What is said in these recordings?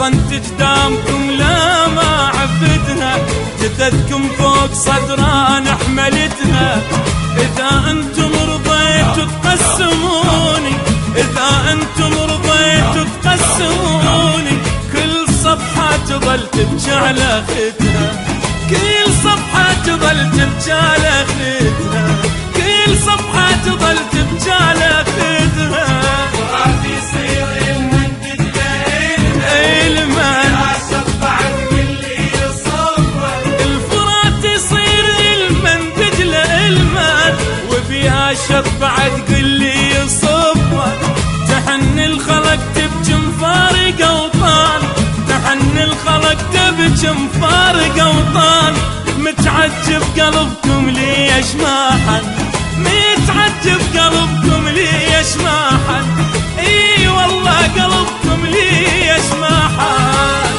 صنت جدامكم لا ما عفتها، جثثكم فوق صدران حملتها. إذا أنتم رضيتوا تقسموني، إذا أنتم رضيتوا تقسموني، كل صفحة تظل تبكي على ختها، كل صفحة تظل تبكي على ختها، كل صفحة تظل تبكي على ختها. الفرات يصير المن دجلة المن، يا شفعت واللي يصفر. الفرات يصير المن دجلة المن، وبيها شفعت قلي يصفر. تحن الخلق تبكي مفارق أوطان، تحن الخلق تبكي مفارق أوطان. متعجب قلبكم ليش ما حن، متعجب قلبكم ليش ما حن، اي والله قلبكم ليش ما حن.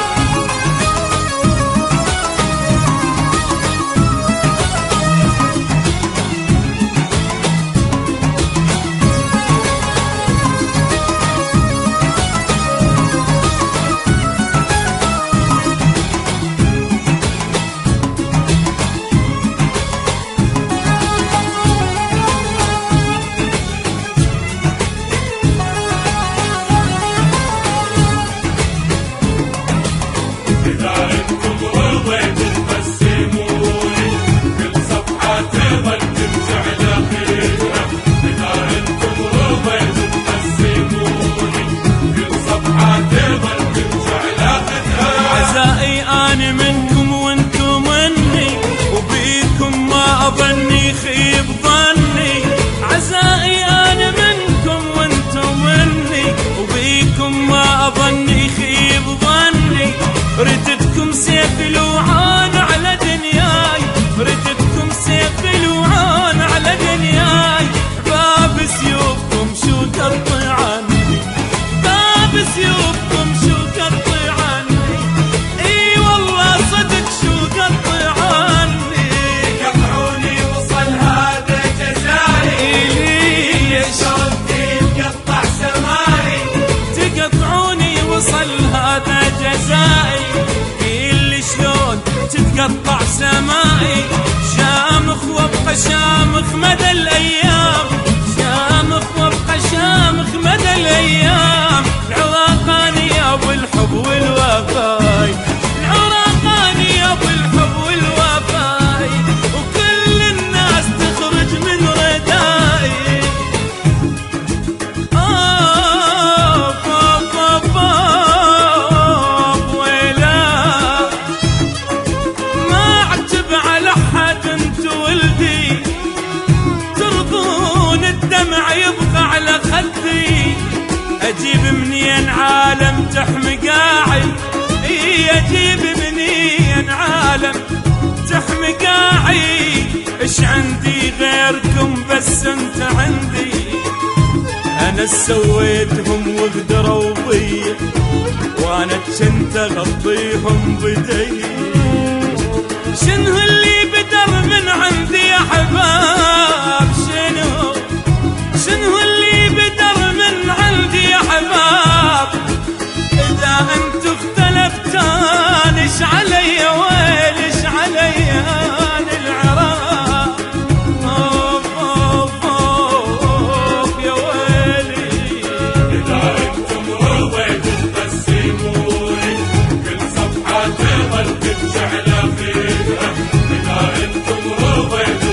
عزائي أنا منكم وانتم مني، وبيكم ما أظني خيب ظني. عزائي أنا منكم وانتم مني، وبيكم ما أظني خيب ظني. ردتكم سيف الوعان على دنياي، ردتكم سيف الوعان على دنياي. باب سيوفكم شو تقطع عني، باب سيوفكم شو تقطع عني، اي والله صدق شو قطع عني. يقطعوني وصل هذا جزائي، شلون تتقطع سمائي. تقطعوني وصل هذا جزائي، كل شلون تتقطع سمائي. شامخ وابقى شامخ مدى الايام، شامخ وابقى شامخ مدى الايام. العراقاني يا ابو الحب والوفاي، العراقاني يا ابو الحب والوفاي. وكل الناس تخرج من ردائي. ويلا ما اعتب على حد، انت ولدي ترضون الدمع يبقى على خدي. اجيب منين عالم تحمي قاعي، اي اجيب منين عالم تحمي قاعي. ايش عندي غيركم بس انت عندي. انا سويتهم وقدروا بي، وانا كنت اغطيهم بدي. شنو اللي بدر من عندي يا حباب، شنو شنو اللي بدر من عندي يا حباب. اذا انت اختلفتان ايش علي ويل، ايش علي انا العراق. اوف اوف اوف يا ويلي. إذا أنتم رضيتوا تقسموني، كل صفحة تظل تبكي على خيرها. إذا أنتم رضيتوا